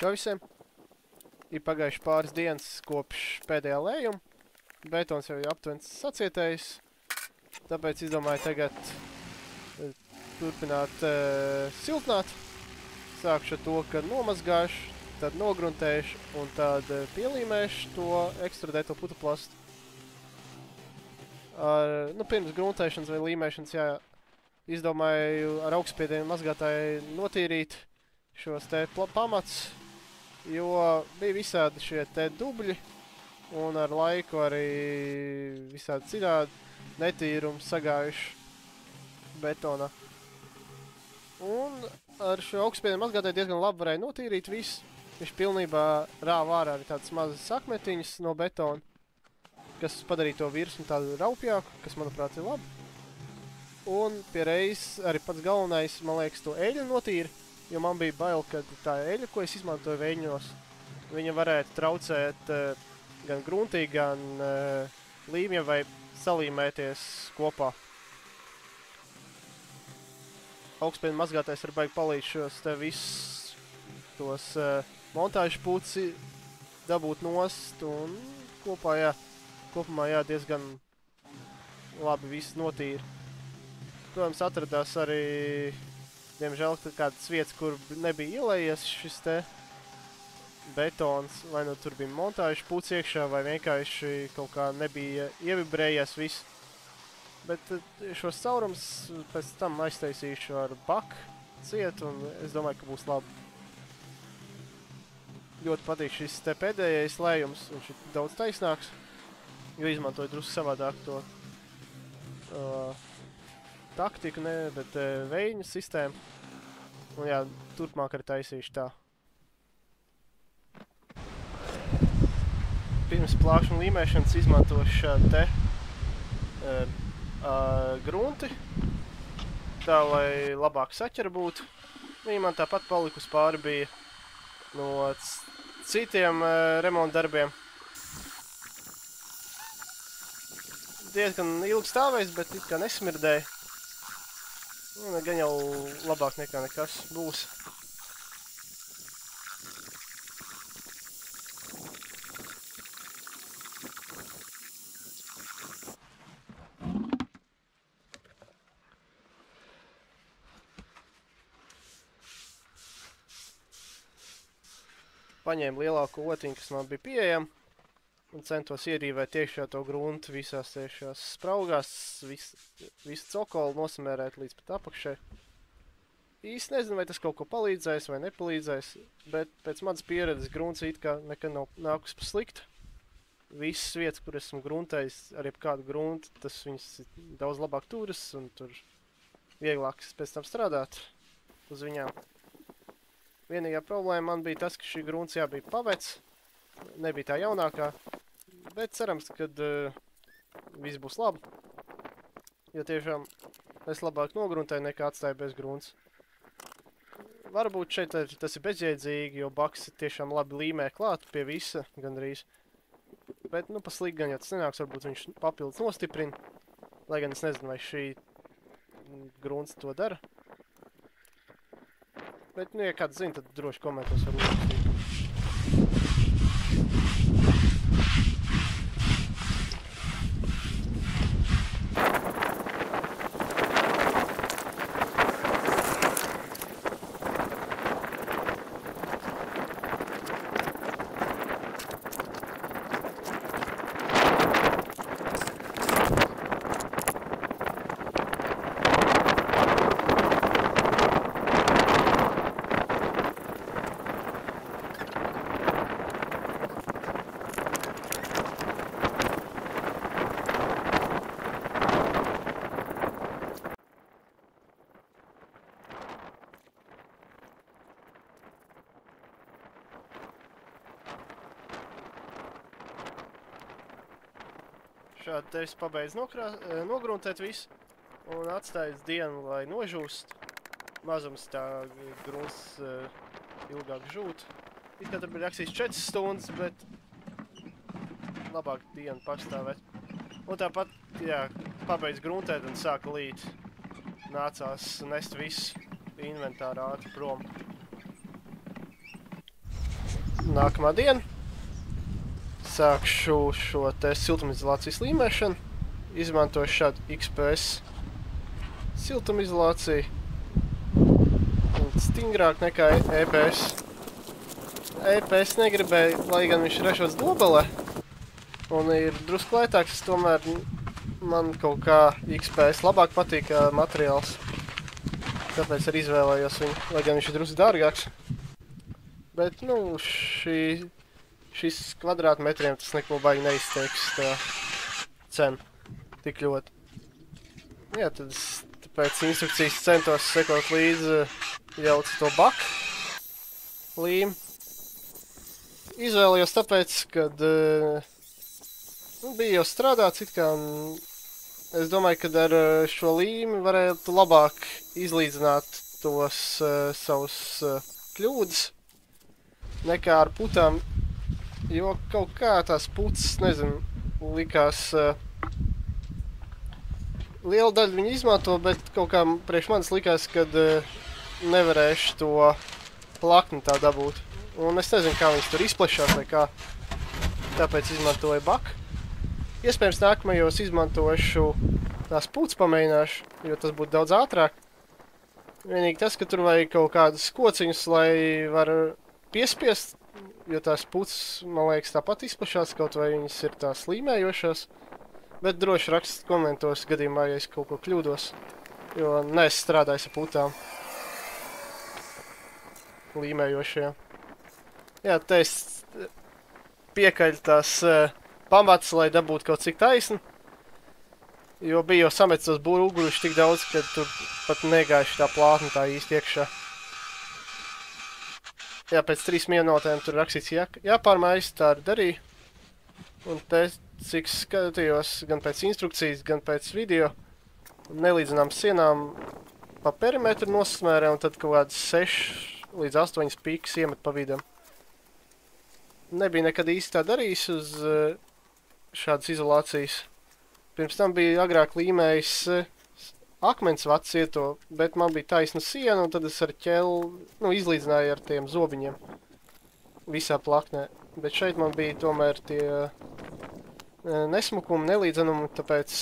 Čau visiem! Ir pagājuši pāris dienas kopš pēdējā lējuma. Betons jau ir aptuveni sacietējis. Tāpēc izdomāju tagad turpināt siltināt. Sākšu ar to, ka nomazgāšu, tad nogruntēšu un tad pielīmēšu to ekstra detalu putuplastu. Pirms gruntēšanas vai līmēšanas izdomāju ar augstspiedienu mazgātāju notīrīt šos te pamats, jo bija visādi šie te dubļi un ar laiku arī visādi citādi netīrumi sagājuši betonā. Un ar šo augstspiedienu mazgātāju diezgan labi varēja notīrīt visu. Viņš pilnībā rāva ārā arī tādas mazas akmetiņas no betona, kas padarīja to virsmu tādu raupjāku, kas, manuprāt, ir labi. Un pie reizes arī pats galvenais, man liekas, to eļu notīra, jo man bija bail, ka tā eļa, ko es izmantoju veļņos, viņa varētu traucēt gan gruntī, gan līmja vai salīmēties kopā. Augstspiedienu mazgātājs var baigi palīdz šos te visus tos montāžu puci dabūt nost un kopumā diezgan labi viss notīra. Protams, atradās arī, diemžēl, kādas vietas, kur nebija ielējies šis te betons, vai nu tur bija montāžu puci iekšā, vai vienkārši kaut kā nebija ievibrējies viss. Bet šos caurums pēc tam aiztaisīšu ar baku ciet, un es domāju, ka būs labi. Ļoti patīk šis te pēdējais lējums, viņš ir daudz taisnāks, jo izmantoju drusku savādāk to taktiku, bet veļņu sistēmu. Un jā, turpmāk arī taisīšu tā. Pirms plākšņu līmēšanas izmantošu šādu te grunti, tā, lai labāk saķera būtu. Viņa man tāpat palikusi pāri bija no citiem remonta darbiem. Diezgan ilgi stāvējis, bet it kā nesmirdēja. Gan jau labāk nekā nekas būs. Paņēmu lielāko otiņu, kas man bija pieejama, un centos ierīvēt iekšā to gruntu visās tiešās spraugās, visu cokolu nosamērēt līdz pat apakšai. Īsti nezinu, vai tas kaut ko palīdzēs vai nepalīdzēs, bet pēc manas pieredzes grunts it kā nekad nav nākus pa sliktu. Visas vietas, kur esmu gruntējis ar jebkādu gruntu, tas viņas daudz labāk turas un tur vieglāk pēc tam strādāt uz viņām. Vienīgā problēma man bija tas, ka šī grunts bija pavecs, nebija tā jaunākā, bet cerams, kad viss būs labi, jo tiešām es labāk nogruntēju nekā atstāju bez grunts. Varbūt šeit tas ir bezjēdzīgi, jo baks tiešām labi līmē klāt pie visa gandrīz, bet pa slikti gan, ja tas nenāks, varbūt viņš papildus nostiprina, lai gan es nezinu, vai šī grunts to dara. Bet, ja kāds zina, tad droši komentos var uzrakstīt. Šādi tevis pabeidz nogruntēt visu un atstājis dienu, lai nožūst. Mazums tā grunts ilgāk žūt. It kā tur bija rakstīts 4 stundas, bet labāk dienu pastāvēt. Un tāpat, pabeidz gruntēt un sāka līt. Nācās nest visu inventārā ātri prom. nākamā diena. Sākšu šo te siltumizolācijas līmēšanu. Izmantošu šādu XPS siltumizolāciju. Un stingrāk nekā EPS. EPS negribēju, lai gan viņš ir ražots Dobelē. Un ir drusku lētāks, tomēr man kaut kā XPS labāk patīk materiāls. Tāpēc arī izvēlējos viņu, lai gan viņš ir drusku dārgāks. Bet, nu, šis kvadrātmetriem tas neko baigi neizteiks tā cenu tik ļoti. Jā, tad es pēc instrukcijas centos sekot līdzi jaucu to baku līmi. Izvēlējos tāpēc, kad bija jau strādāts it kā, un es domāju, ka ar šo līmi varētu labāk izlīdzināt tos savus kļūdas nekā ar putām, jo kaut kā tās putas, nezinu, likās liela daļa viņi izmanto, bet kaut kā priekš manis likās, kad nevarēšu to plakni tā dabūt. Un es nezinu, kā viņas tur izplešās vai kā, tāpēc izmantoju baku. Iespējams, nākamajos izmantošu tās putas pamēģināšu, jo tas būtu daudz ātrāk. Vienīgi tas, ka tur vajag kaut kādus kociņus, lai var piespiest, jo tās putas, man liekas, tāpat izplešās, kaut vai viņas ir tās līmējošās. Bet droši rakst komentos gadījumā, ja es kaut ko kļūdos, jo neesmu strādājis ar putām līmējošajām. Jā, te es piekaļu tās pamats, lai dabūtu kaut cik taisni, jo bija jau samets tos būruguļus tik daudz, ka tur pat negājuši tā plātni tā īsti iekšā. Jā, pēc 3 minūtēm tur rakstīts jāpārmaiz, tā arī darīju. Un te, cik skatījos gan pēc instrukcijas, gan pēc video, nelīdzinām sienām pa perimetru nosmērē, un tad kaut kādas 6 līdz 8 pīkas iemet pa vidam. Nebija nekad īsti tā darījis uz šādas izolācijas. Pirms tam bija agrāk līmējis akmens vats ieto, bet man bija taisna siena, un tad es ar ķeli izlīdzināju ar tiem zobiņiem visā plaknē. Bet šeit man bija tomēr tie nesmukumi, nelīdzenumi, tāpēc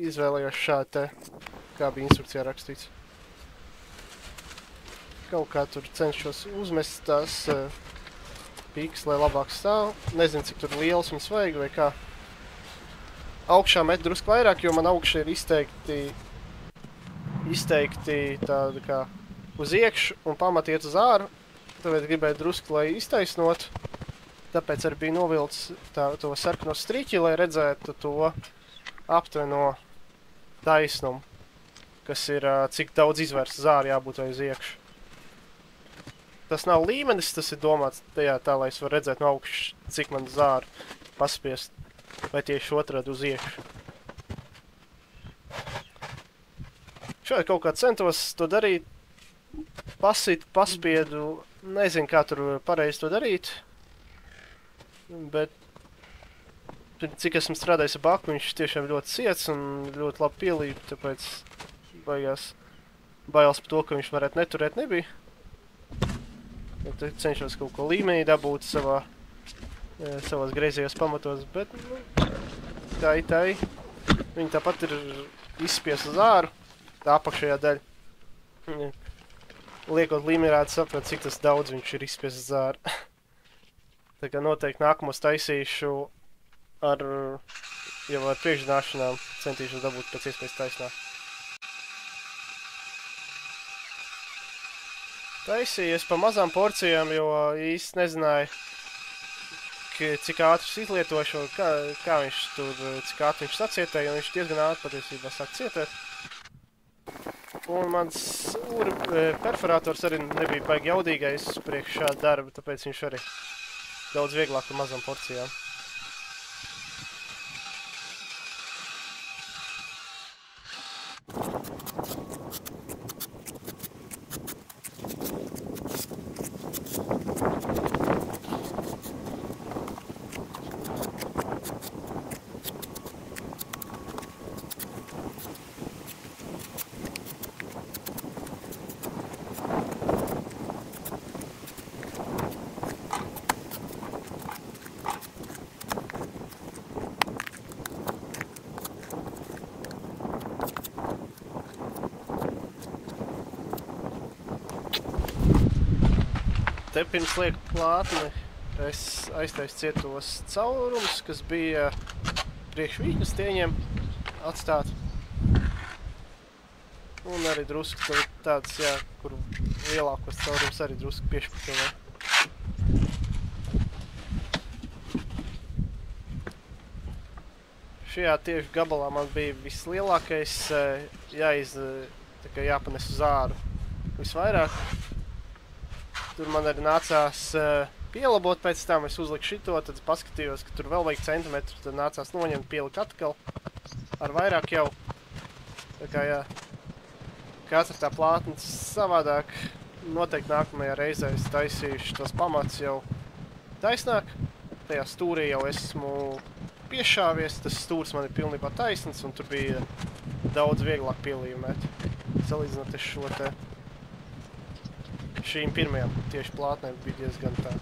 izvēlējos šādi te, kā bija instrukcijā rakstīts. Kaut kā tur cenšos uzmest tās pīkas, lai labāk stāv. Nezinu, cik tur liels viņas vajag vai kā. Augšā met drusku vairāk, jo man augšā ir izteikti tāda kā uz iekšu un pamati iet uz āru. Tāpēc gribēju drusku, lai iztaisnot. Tāpēc arī bija novilcis to sarkano striķi, lai redzētu to aptveno taisnumu, kas ir cik daudz izvērsts uz āru jābūt vai uz iekšu. Tas nav līmenis, tas ir domāts tā, lai es varu redzēt no augšas, cik man zāru paspiest, vai tieši otrādi uz iekšu. Šādi kaut kā centos to darīt, paspiedu, nezinu, kā tur pareizi to darīt, bet cik esmu strādājis ar baku, viņš tiešām ļoti ciets un ļoti labi pielīp, tāpēc bailes par to, ka viņš varētu neturēt nebija. Tad cenšos kaut ko līmenī dabūt savās greizajos pamatos, bet tai. Viņi tāpat ir izspiest uz āru, tā apakšējā daļa. Liekot līmenī saprat, cik tas daudz viņš ir izspiest uz āru. Tā kā noteikti nākamos taisīšu jau ar priekšzināšanām, centīšos dabūt pēc iespējas taisnāk. Taisījies pa mazām porcijām, jo īsti nezināju, cik ātri es izlietošu, kā viņš tur, cik ātri viņš sacietēja, jo viņš diezgan ātri patiesībā sāk cietēt. Un mans perforators arī nebija baigi jaudīgais priekš šāda darba, tāpēc viņš arī daudz vieglāk par mazām porcijām. Te pirms lieku plātni es aiztaisu cietos caurumus, kas bija priekš vīkņu stieņiem atstāt. Un arī drusku tāds, jā, kur lielākos caurumus arī drusku piešpakilē. Šajā tieši gabalā man bija vislielākais jāpanes uz āru visvairāk. Tur man arī nācās pielabot pēc tam, es uzliku šito, tad paskatījos, ka tur vēl vajag centimetru, tad nācās noņemt, pielikt atkal ar vairāk jau. Tā kā jā, katra tā plātne savādāk, noteikti nākamajā reizē es taisīšu tos pamats jau taisnāk. Tajā stūrī jau esmu piešāvies, tas stūrs man ir pilnībā taisns un tur bija daudz vieglāk pielījumēt. Salīdzinot es šo te šīm pirmajām tieši plātnēm bija diezgan tā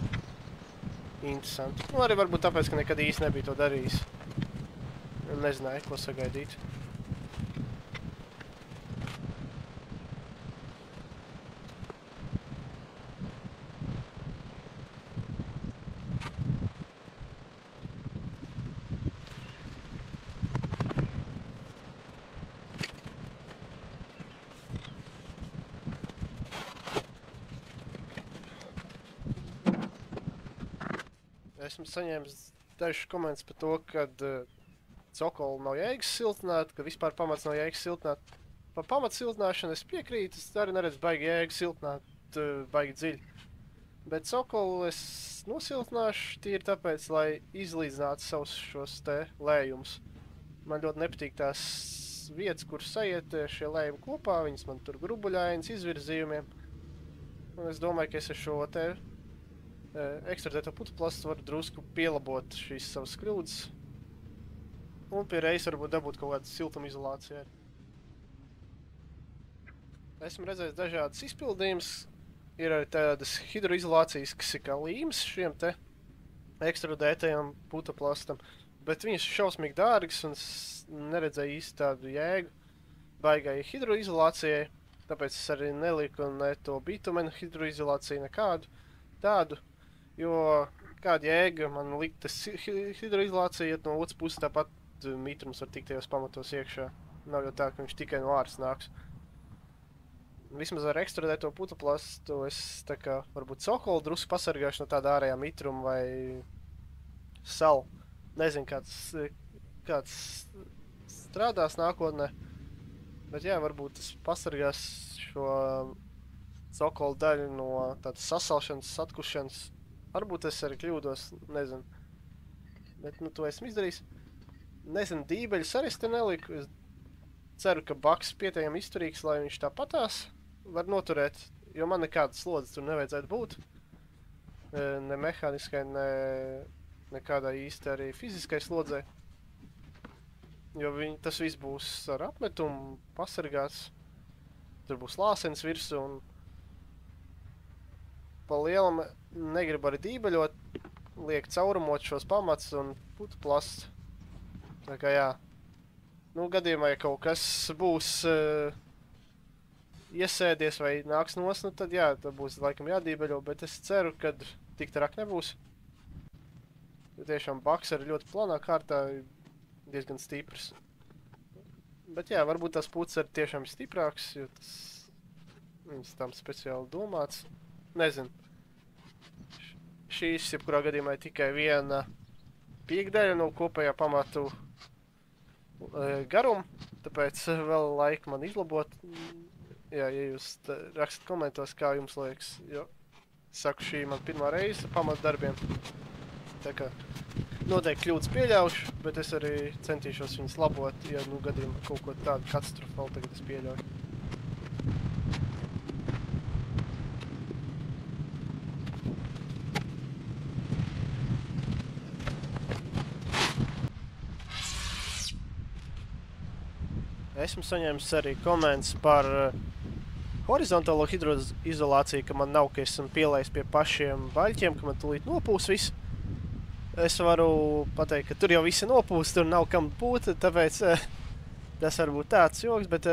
interesanti. Nu, arī varbūt tāpēc, ka nekad īsti nebija to darījis. Nezināju, ko sagaidīt. Esmu saņēmis dažus komentus par to, kad cokolu nav jēgas siltināt, ka vispār pamats nav jēgas siltināt. Par pamatu siltināšanu es piekrītu, es arī neredzu baigi jēgas siltināt baigi dziļi. Bet cokolu es nosiltināšu tīri tāpēc, lai izlīdzinātu savus šos te lējumus. Man ļoti nepatīk tās vietas, kur sajiet šie lējumi kopā, viņas man tur grubuļainas izvirzījumiem. Un es domāju, ka es ar šo te ekstrudēto putuplastu varu drusku pielabot šīs savas kļūdas. Un pie reizes varbūt dabūt kaut kādu siltumizolāciju. Esmu redzējis dažādas izpildījumus. Ir arī tādas hidroizolācijas, kas ir kā līmes šiem te ekstrudētajam putuplastam. Bet viņas ir šausmīgi dārgas un es neredzēju īsti tādu jēgu baigai hidroizolācijai. Tāpēc es arī neliku ne to bitumenu hidroizolāciju nekādu tādu. Jo kāda jēga man likt tas hidroizolācija, ja no otras puses tāpat mitrums var tikt tajos pamatos iekšā. Nav jau tā, ka viņš tikai no āras nāks. Vismaz ar ekstrudēto putuplastu es tā kā varbūt cokolu drusku pasargāšu no tāda ārējā mitruma vai salu. Nezinu, kāds strādās nākotnē. Bet jā, varbūt tas pasargās šo cokolu daļu no tādas sasalšanas, atkušanas. Varbūt es arī kļūdos, nezinu. Bet, nu, to esmu izdarījis. Nezinu, dībeļus arī es te neliku. Es ceru, ka baks pietiekami izturīgs, lai viņš tāpatās var noturēt. Jo man nekādas slodzes tur nevajadzētu būt. Ne mehāniskai, ne kādā īsti arī fiziskai slodzē. Jo tas viss būs ar apmetumu pasargāts. Tur būs lāsens virsū un pa lielam negribu arī dībeļot, liek caurumot šos pamats un putuplastu. Tā kā jā. Nu, gadījumā, ja kaut kas būs iesēdies vai nāks nos, nu tad jā, tad būs laikam jādībeļo, bet es ceru, kad tik trak nebūs. Jo tiešām baks arī ļoti planā kārtā diezgan stiprs. Bet jā, varbūt tas puts arī tiešām ir stiprāks, jo tas viņas tam speciāli domāts. Nezinu. Šīs, jebkurā gadījumā, ir tikai viena piekdaļa no kopējā pamatu garuma, tāpēc vēl laika man izlabot. Jā, ja jūs rakstat komentos, kā jums liekas, jo saku, šī man pirmā reize pamatu darbiem. Tā kā noteikti kļūdas pieļaušu, bet es arī centīšos viņas labot, ja nu gadījumā kaut ko tādu katastrofālu tagad es pieļauju. Esmu saņēmis arī komentus par horizontālo hidroizolāciju, ka man nav, ka esmu pielējis pie pašiem baļķiem, ka man tūlīt nopūs viss. Es varu pateikt, ka tur jau visi nopūs, tur nav kam būt, tāpēc tas var būt tāds joks, bet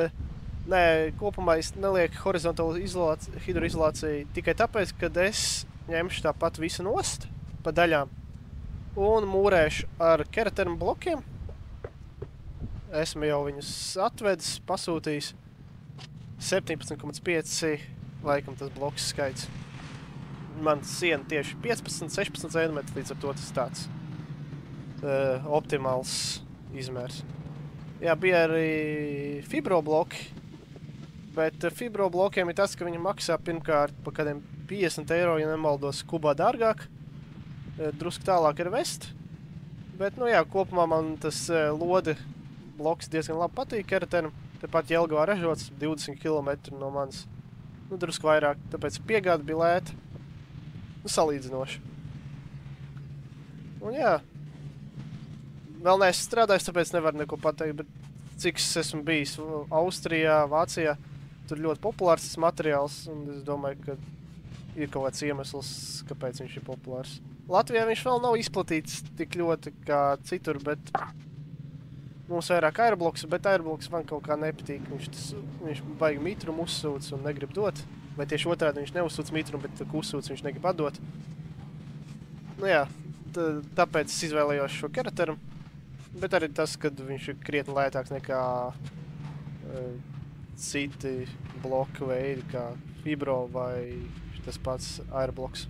nē, kopumā es nelieku horizontālo hidroizolāciju tikai tāpēc, kad es ņemšu tāpat visu nost pa daļām un mūrēšu ar keratermu blokiem. Esmu jau viņus atvedis, pasūtījis. 17,5 laikam tas bloks skaits. Man siena tieši 15-16 cm, līdz ar to tas tāds optimāls izmērs. Jā, bija arī fibrobloki, bet fibroblokiem ir tas, ka viņi maksā pirmkārt pa kādiem 50 eiro, ja nemaldos, kubā dārgāk. Drusku tālāk ir vest, bet, nu jā, kopumā man tas lode bloks diezgan labi patīk keratenam. Tepat Jelgavā ražots 20 km no manis. Nu, drusku vairāk, tāpēc piegāda bija lēta. Nu, salīdzinoši. Un jā, vēl neesmu strādājis, tāpēc nevaru neko pateikt, bet cik es esmu bijis Austrijā, Vācijā, tur ļoti populārs tas materiāls, un es domāju, ka ir kaut kāds iemesls, kāpēc viņš ir populārs. Latvijā viņš vēl nav izplatīts tik ļoti kā citur, bet mums vairāk airbloks, bet airbloks man kaut kā nepatīk. Viņš baigi mitrumu uzsūc un negrib dot. Vai tieši otrādi viņš neuzsūc mitrumu, bet uzsūc viņš negrib atdot. Nu jā, tāpēc es izvēlējos šo kerateru. Bet arī tas, kad viņš ir krietni lētāks nekā citi bloku veidi, kā fibro vai tas pats airbloks.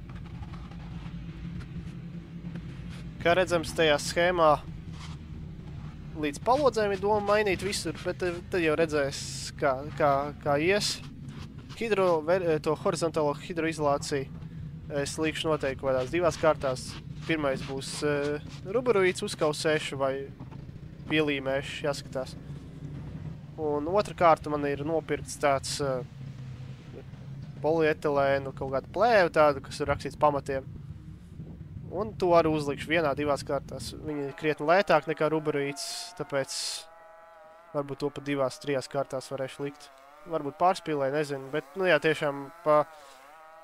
Kā redzams, tajā schēmā līdz palodzēm ir doma mainīt visur, bet tad jau redzēs, kā ies. To horizontālo hidroizolāciju es likšu noteikti kādās divās kārtās. Pirmais būs ruburuīts uzkausēšu vai pielīmēšu, jāskatās. Un otra kārta man ir nopirkts tāds polietilēnu kaut kādu plēvu tādu, kas ir rakstīts pamatiem. Un to arī uzlikšu vienā, divās kārtās. Viņi ir krietni lētāk nekā ruburuīts, tāpēc varbūt to pat divās, trijās kārtās varēšu likt. Varbūt pārspīlēju, nezinu, bet, nu jā, tiešām pa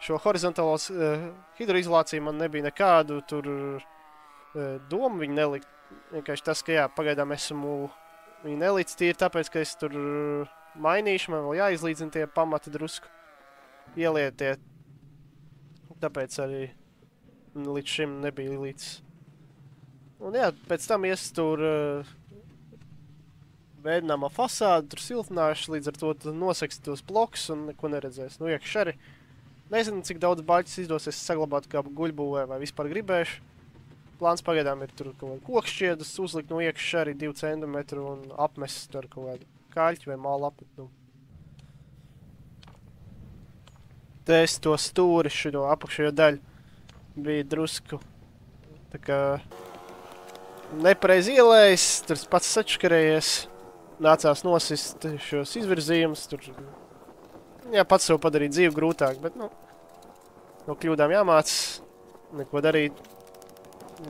šo horizontālos hidroizolāciju man nebija nekādu tur domu viņu nelikt. Vienkārši tas, ka jā, pagaidām esmu viņu nelicis tīri, tāpēc, ka es tur mainīšu, man vēl jāizlīdzina tie pamati drusku ielietie. Tāpēc arī līdz šim nebija līdz. Un jā, pēc tam ies tur vēdināmā fasāde, tur siltināšu, līdz ar to noseks tos blokus un neko neredzēs. Nu, iekš arī. Nezinu, cik daudz baļķis izdosies saglabāt kā guļbūvē vai vispār gribēšu. Plāns pagaidām ir tur kaut kādu kokšķiedus, uzlikt no iekš arī 2 cm un apmest tur kaut kādu kāļķi vai mālu apmetnumu. Te es to stūri, šo apakšējo daļu bija drusku tā kā nepareizi ielējis, tur pats sačkarējies, nācās nosist šos izvirzījumus, tur jā, pats sev padarīt dzīvi grūtāk, bet, nu, no kļūdām jāmāc, neko darīt,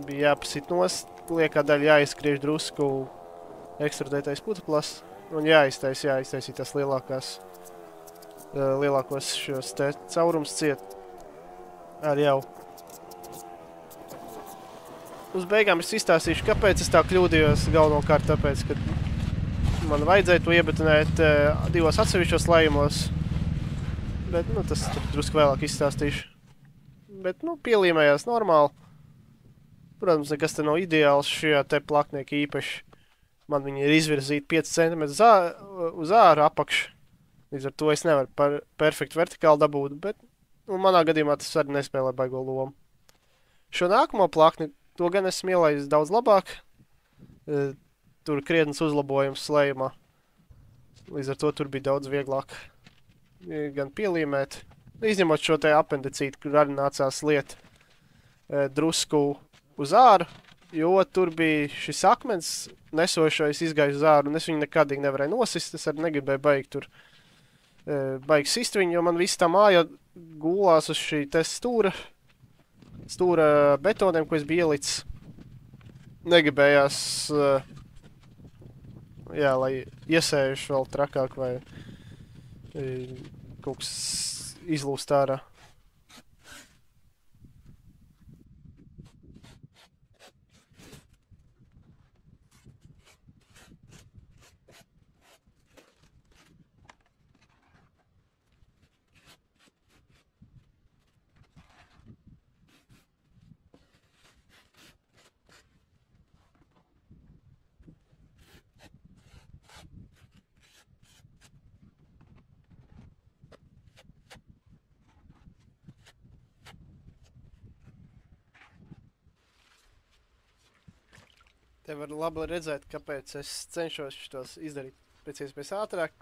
bija jāpasit nost, liekā daļa jāizskriež drusku ekstrudētais puteklas, un jāiztaisīt tas lielākos šos te caurums ciet ar jau. Uz beigām es izstāstīšu, kāpēc es tā kļūdījos, galvenokārt tāpēc, ka man vajadzēja to iebetonēt 2 atsevišķos lējumos, bet, nu, tas tur drusku vēlāk izstāstīšu. Bet, nu, pielīmējās normāli. Protams, nekas te nav ideāls šajā te plaknieka īpaši. Man viņi ir izvirzīti 5 cm uz āru apakšu. Līdz ar to es nevaru perfekti vertikāli dabūt, bet, nu, manā gadījumā tas arī nespēlē baigo lomu. Šo nākamo plakni, to gan esmu ielējis daudz labāk. Tur krietnes uzlabojums slējumā. Līdz ar to tur bija daudz vieglāk gan pielīmēt. Izņemot šo te apendicīti, kur arī nācās liet drusku uz āru, jo tur bija šis akmens nesošais izgājis uz āru, un es viņu nekādīgi nevarēju nosist. Es arī negribēju baigi tur baigi sist viņu, jo man viss tā māja gulās uz šī te stūra betoniem, ko es biju ielicis. Negribējās, jā, lai iesējuši vēl trakāk vai kaut kas izlūst ārā. Te var labi redzēt, kāpēc es cenšos šitos izdarīt pēc iespējas ātrāk,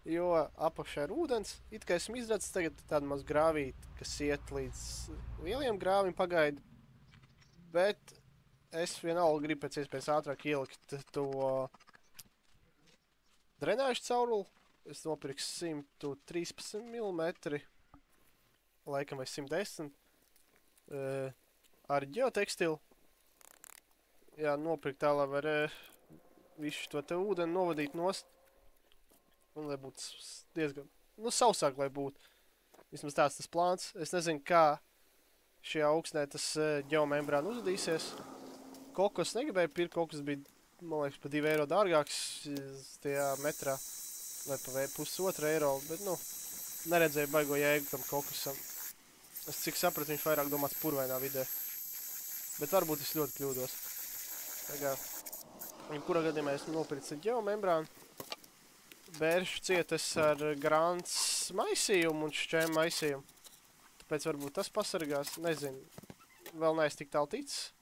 jo apakšā ir ūdens. It kā esmu izradzis tagad tādu mazu grāvīti, kas iet līdz lieliem grāvim pagaidu, bet es vienalga gribu pēc iespējas ātrāk ielikt to drenāžu cauruli. Es nopirku 113 mm, laikam vai 110, ar ģeotekstilu. Jā, nopirkt tā, lai var visu to te ūdeni novadīt nost. Un lai būtu diezgan, sausāk, lai būtu. Vismaz tāds tas plāns. Es nezinu, kā šajā augstnē tas ģeomembrāna uzvedīsies. Kokos negribēju pirkt, kokos bija, man liekas, pa 2 eiro dārgāks tajā metrā. Vai pa 1,5 eiro, bet, neredzēju baigo jēgu tam kokosam. Es cik sapratu, viņš vairāk domāts purvainā vidē. Bet varbūt es ļoti kļūdos. Tagad, kurā gadījumā esmu nopircis ģeomembrānu. Bēršu cietas ar grāns maisījumu un šķēmu maisījumu. Tāpēc varbūt tas pasargās, nezinu. Vēl neesmu tik tālu ticis.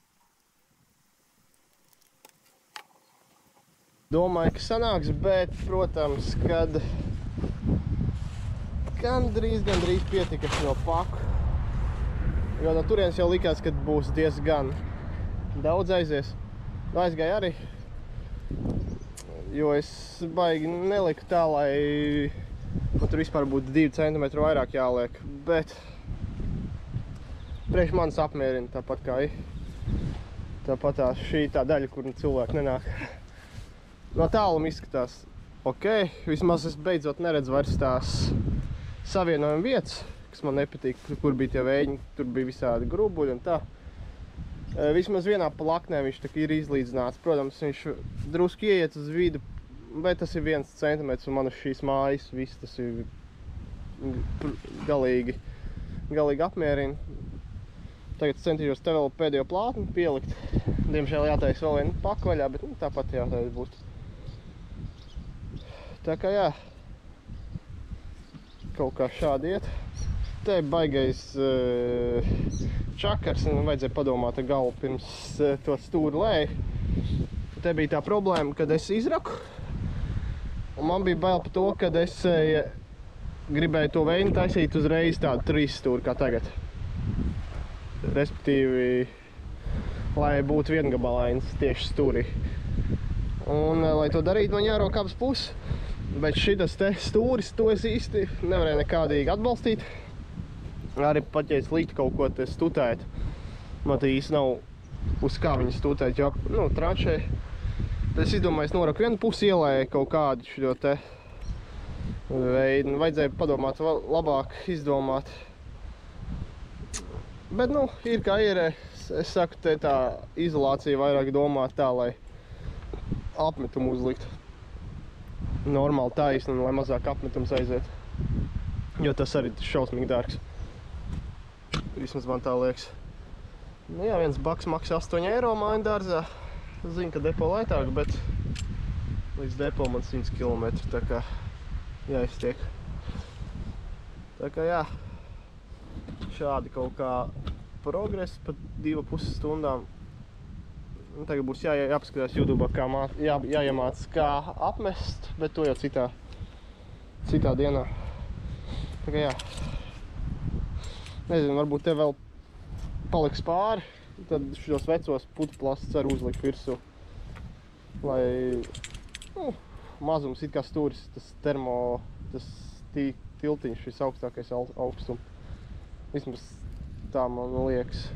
Domāju, ka sanāks, bet, protams, kad gandrīz pietika šo paku. Jo no turienes jau likās, ka būs diezgan daudz aizies. Aizgāja arī, jo es baigi neliku tā, lai man tur vispār būtu 2 cm vairāk jāliek. Bet priekš manis apmierina tāpat kā tāpat šī tā daļa, kur cilvēki nenāk. No tāluma izskatās ok, vismaz es beidzot neredzu vairs tās savienojuma vietas, kas man nepatīk, kur bija tie vējiņi, tur bija visādi grubuļi un tā. Vismaz vienā plaknē viņš tā ir izlīdzināts. Protams, viņš drusku ieiet uz vidu, bet tas ir 1 cm un man uz šīs mājas viss tas ir galīgi apmierina. Tagad centīšos te vēl pēdējo plātni pielikt. Diemžēl jātais vēl vienu paku vaļā, bet tāpat jātais būs. Tā kā jā, kaut kā šādi iet. Te baigais čakars, un vajadzēja padomāt ar galvu pirms to stūri lēju. Te bija tā problēma, kad es izraku, un man bija bail par to, kad es gribēju to veinu taisīt uzreiz tādu 3 stūri kā tagad. Respektīvi, lai būtu viengabalains tieši stūrī. Un, lai to darītu, man jārok abas puses. Bet šitas te stūris, to es īsti nevarēju nekādīgi atbalstīt. Arī pat, ja es liktu kaut ko te stutēt, man te īsti nav uz kā viņu stutēt, jo, tranšē. Tad es izdomāju, es noraku vienu pusi ielēju kaut kādu šo te veidu. Vajadzēja padomāt, labāk izdomāt. Bet, ir kā ir. Es saku, te tā izolācija vairāk domāt tā, lai apmetumu uzlikt. Normāli taisni, lai mazāk apmetums aiziet. Jo tas arī šausmīgi dārgs. Vismaz man tā liekas. Jā, viens baks maksā 8 eiro māju dārzā. Zinu, ka depo lētāk, bet līdz depo man 100 km, tā kā jāiztiek. Tā kā jā, šādi kaut kā progress pat 2,5 stundām. Tagad būs jāpaskatās YouTube, kā jāiemāc kā apmest, bet to jau citā dienā. Tā kā jā. Nezinu, varbūt te vēl paliks pāri, tad šos vecos putuplasts arī uzlikt virsū. Lai, mazums it kā stūris, tas tiltiņš, šis augstākais augstums. Vismaz tā man liekas.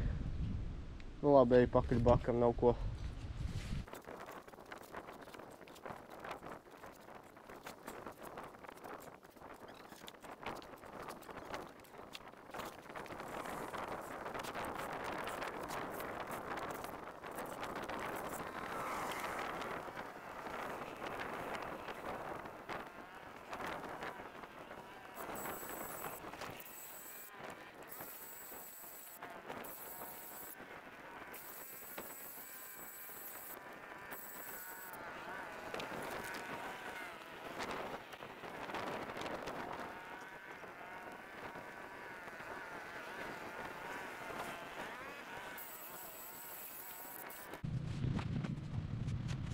Labi, ej pakaļ bakam, nav ko.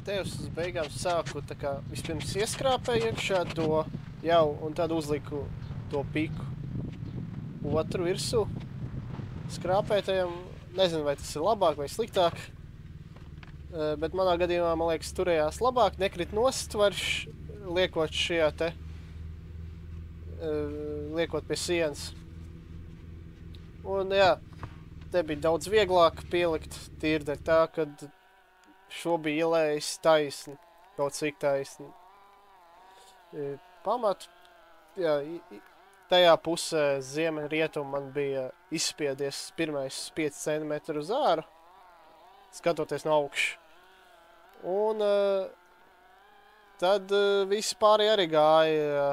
te uz beigām sāku tā kā vispirms ieskrāpēju iekšā to jau un tad uzliku to piku otru virsū skrāpētajam. Nezinu, vai tas ir labāk vai sliktāk, bet manā gadījumā, man liekas, turējās labāk, nekrit nost vairs liekot šajā te, liekot pie sienas. Un jā, te bija daudz vieglāk pielikt, tīri dēļ tā, kad šo bija ielējis taisni, kaut cik taisni. Pamatu, jā, tajā pusē ziemeļrietumu man bija izspiedies pirmais 5 cm uz āru, skatoties no augšu. Un tad visi pārējie arī gāja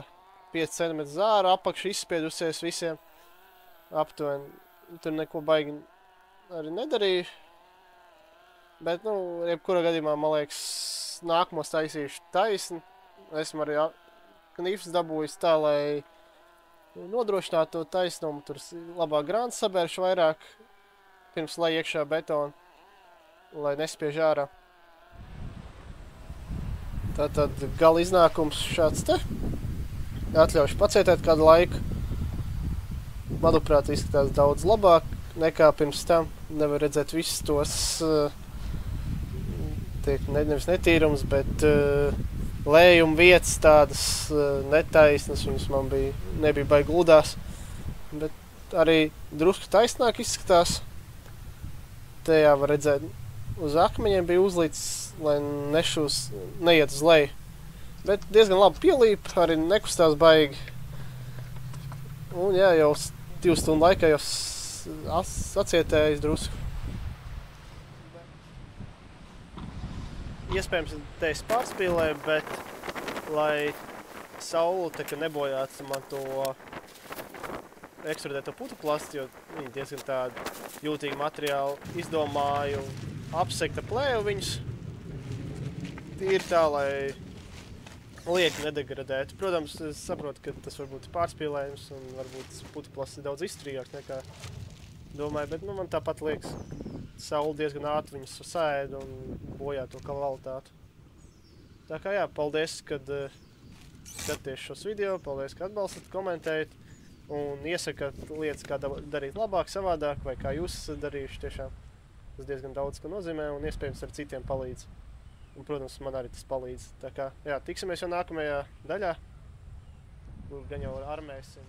5 cm uz āru, apakšu izspiedusies visiem aptuveni. Tur neko baigi arī nedarīju. Bet, nu, jebkurā gadījumā, man liekas, nākamos taisīšu taisni. Esmu arī knifs dabūjis tā, lai nodrošinātu to taisnumu. Tur labāk grāns sabēršu vairāk, pirms lai iekšā betonu, lai nespiež ārā. Tātad gala iznākums šāds te. Atļaušu pacietēt kādu laiku. Manuprāt, izskatās daudz labāk nekā pirms tam. Nevar redzēt visus tos, nevis netīrums, bet lējuma vietas tādas netaisnas, viņas man nebija baigi gludās. Bet arī drusku taisnāk izskatās. Te jā var redzēt, uz akmeņiem bija uzlīts, lai neiet uz leju. Bet diezgan labi pielīp, arī nekustās baigi. Un jā, jau 2 stundu laikā jau acietējis drusku. Iespējams, te es pārspīlēju, bet lai saule tā kā nebojātu man to ekstrudēto putuplastu, jo viņi diezgan tādi jūtīgi materiāli, izdomāju apsekt ar plēju viņus. Tīri tā, lai lieki nedegradētu. Protams, es saprotu, ka tas varbūt ir pārspīlējums un varbūt putuplasts ir daudz izturīgāks nekā domāju, bet man tāpat liekas, saule diezgan ātri viņus sēda un bojā to kvalitāti. Tā kā jā, paldies, kad skaties šos video, paldies, ka atbalstat, komentējat un iesakat lietas, kā darīt labāk, savādāk, vai kā jūs esat darījuši tiešām. Tas diezgan daudz, ko nozīmē un iespējams ar citiem palīdz. Un, protams, man arī tas palīdz. Tā kā, jā, tiksimies jau nākamajā daļā, kur gan jau armēsim.